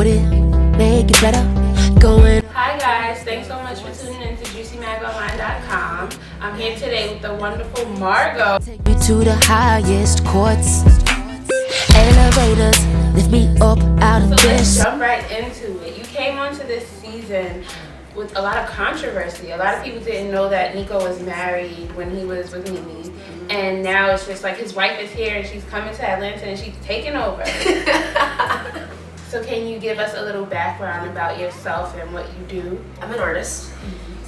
would it make it better? Going. Hi guys, thanks so much for tuning in to JuicyMagOnline.com. I'm here today with the wonderful Margeaux. Take me to the highest courts. Elevators lift me up out of So let's this. jump right into it. You came onto this season with a lot of controversy. A lot of people didn't know that Nikko was married when he was with Mimi. And now it's just like his wife is here and she's coming to Atlanta and she's taking over. So can you give us a little background about yourself and what you do? I'm an artist.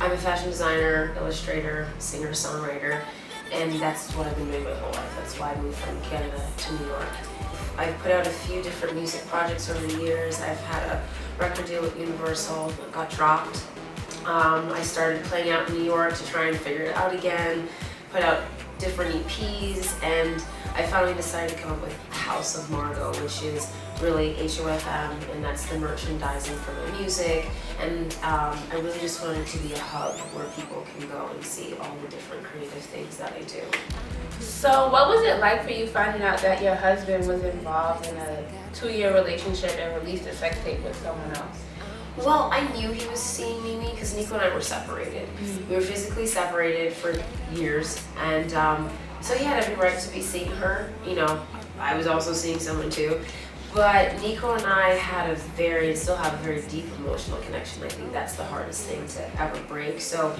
I'm a fashion designer, illustrator, singer, songwriter, and that's what I've been doing my whole life. That's why I moved from Canada to New York. I've put out a few different music projects over the years. I've had a record deal with Universal, got dropped. I started playing out in New York to try and figure it out again, put out different EPs, and I finally decided to come up with House of Margeaux, which is really HOFM, and that's the merchandising for my music. And I really just wanted to be a hub where people can go and see all the different creative things that I do. So what was it like for you finding out that your husband was involved in a 2-year relationship and released a sex tape with someone else? Well, I knew he was seeing Mimi because Nikko and I were separated. We were physically separated for years, and so he had every right to be seeing her. You know, I was also seeing someone too. But Nikko and I had and still have a very deep emotional connection. I think that's the hardest thing to ever break. So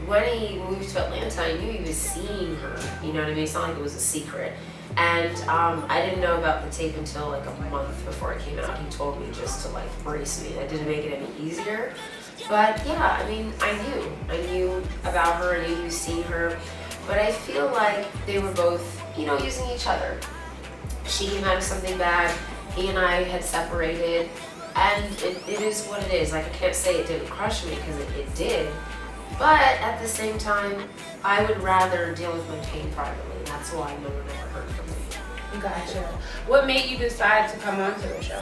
when he moved to Atlanta, I knew he was seeing her. You know what I mean? It's not like it was a secret. And I didn't know about the tape until like a month before it came out. He told me just to like brace me. That didn't make it any easier. But yeah, I mean, I knew about her, I knew he was seeing her. But I feel like they were both, you know, using each other. She came out of something bad. He and I had separated. And it is what it is. Like, I can't say it didn't crush me because it did. But at the same time, I would rather deal with my pain privately. That's why no one ever heard from me. Gotcha. What made you decide to come onto the show?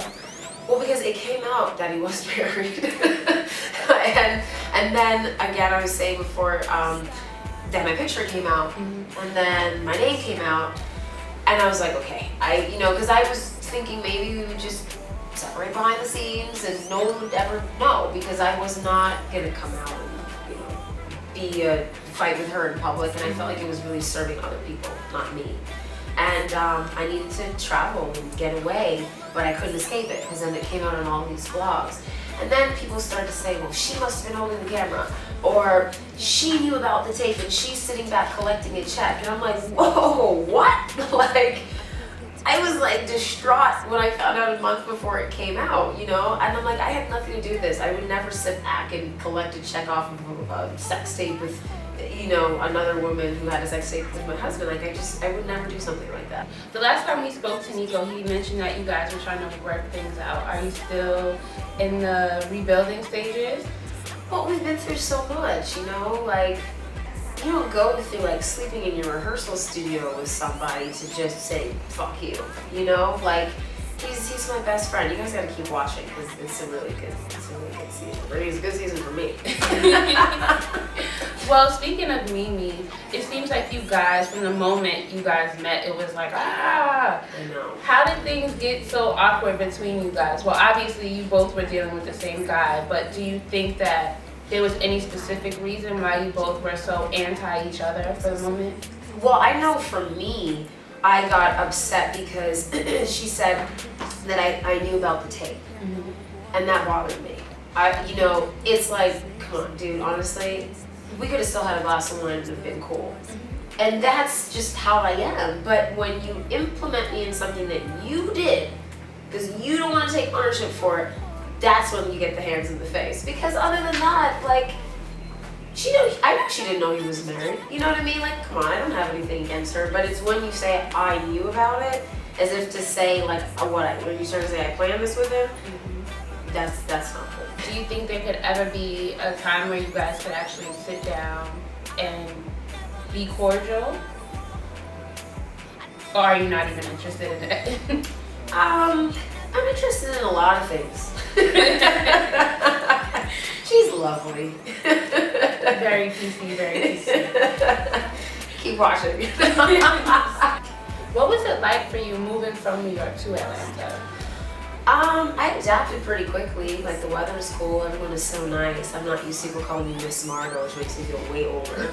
Well, because it came out that he was married. and then, again, I was saying before, that my picture came out, and then my name came out, and I was like, okay, because I was thinking maybe we would just separate behind the scenes and no one would ever know, because I was not going to come out and, be a fight with her in public, and I felt like it was really serving other people, not me. And I needed to travel and get away, but I couldn't escape it, because then it came out on all these blogs. And then people started to say, well, she must have been holding the camera, or she knew about the tape and she's sitting back collecting a check. And I'm like, whoa, what? Like, I was like distraught when I found out a month before it came out, And I'm like, I had nothing to do with this. I would never sit back and collect a check off of a sex tape with, another woman who had a sex tape with my husband. Like, I would never do something like that. The last time we spoke to Nikko, he mentioned that you guys were trying to work things out. Are you still in the rebuilding stages? Well, we've been through so much, like, you don't go through like sleeping in your rehearsal studio with somebody to just say, fuck you, like, he's my best friend. You guys gotta keep watching, because it's a really good season. I mean, it's a good season for me. Well, speaking of Mimi, it seems like you guys, from the moment you guys met, it was like, I know. How did things get so awkward between you guys? Well, obviously you both were dealing with the same guy, but do you think that there was any specific reason why you both were so anti each other for the moment? Well, I know for me, I got upset because she said that I knew about the tape, and that bothered me. It's like, come on, dude, honestly, we could have still had a glass of wine and have been cool. And that's just how I am. But when you implement me in something that you did, because you don't want to take ownership for it, that's when you get the hands in the face. Because other than that, like, I know she didn't know he was married. You know what I mean? Like, come on, I don't have anything against her. But it's when you say I knew about it, as if to say, like, when you start to say I planned this with him, that's not cool. Do you think there could ever be a time where you guys could actually sit down and be cordial? Or are you not even interested in it? I'm interested in a lot of things. She's lovely. Very PC, very PC. Keep watching. What was it like for you moving from New York to Atlanta? I adapted pretty quickly. Like the weather is cool, everyone is so nice. I'm not used to people calling me Miss Margeaux, which makes me feel way older.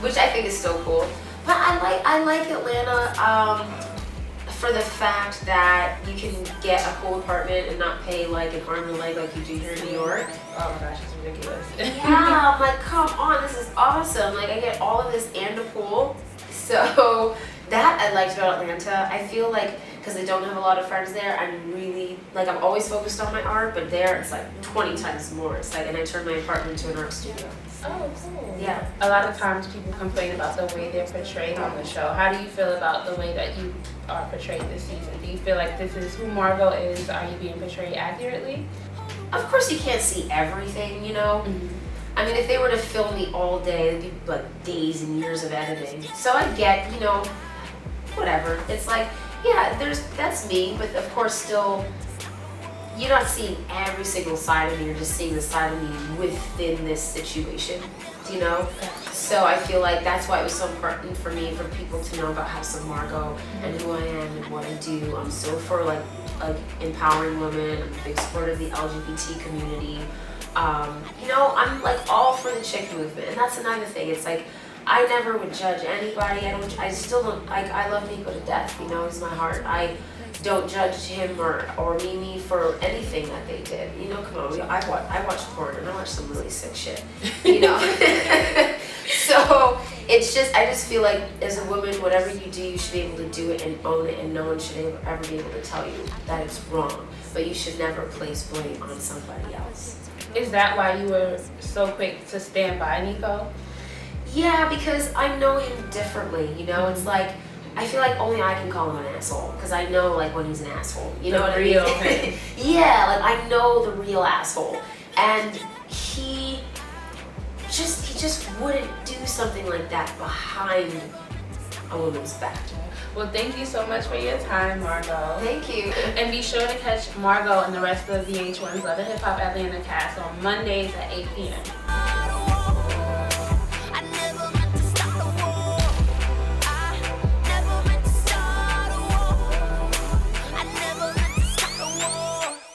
Which I think is still cool. But I like Atlanta for the fact that you can get a cool apartment and not pay like an arm and a leg like you do here in New York. Oh my gosh, it's ridiculous. Yeah, I'm like, come on, this is awesome. Like I get all of this and a pool. So that I liked about Atlanta. I feel like because I don't have a lot of friends there, I'm really, like I'm always focused on my art, but there it's like 20 times more. It's like, and I turn my apartment into an art studio. Oh, cool. Yeah. A lot of times people complain about the way they're portrayed on the show. How do you feel about the way that you are portrayed this season? Do you feel like this is who Margeaux is? Are you being portrayed accurately? Of course you can't see everything, you know? I mean, if they were to film me all day, it'd be like days and years of editing. So I get, you know, whatever. It's like, yeah, that's me, but of course still, you're not seeing every single side of me, you're just seeing the side of me within this situation, you know? So I feel like that's why it was so important for me, for people to know about House of Margeaux and who I am and what I do. I'm so for like empowering women, I'm a big supporter of the LGBT community. You know, I'm like all for the chick movement, and that's another thing. It's like, I never would judge anybody. I still don't, like, I love Nikko to death, you know, he's my heart. I don't judge him or Mimi for anything that they did. You know, come on, I watch porn and I watch some really sick shit, you know. So it's just, I just feel like as a woman, whatever you do, you should be able to do it and own it, and no one should ever be able to tell you that it's wrong. But you should never place blame on somebody else. Is that why you were so quick to stand by Nikko? Yeah, because I know him differently, you know? It's like, I feel like only I can call him an asshole, because I know like when he's an asshole, you know what I mean? Real thing. Yeah, like I know the real asshole. And he just wouldn't do something like that behind a woman's back. Well, thank you so much for your time, Margeaux. Thank you. And be sure to catch Margeaux and the rest of VH1's Love and Hip Hop Atlanta cast on Mondays at 8 p.m.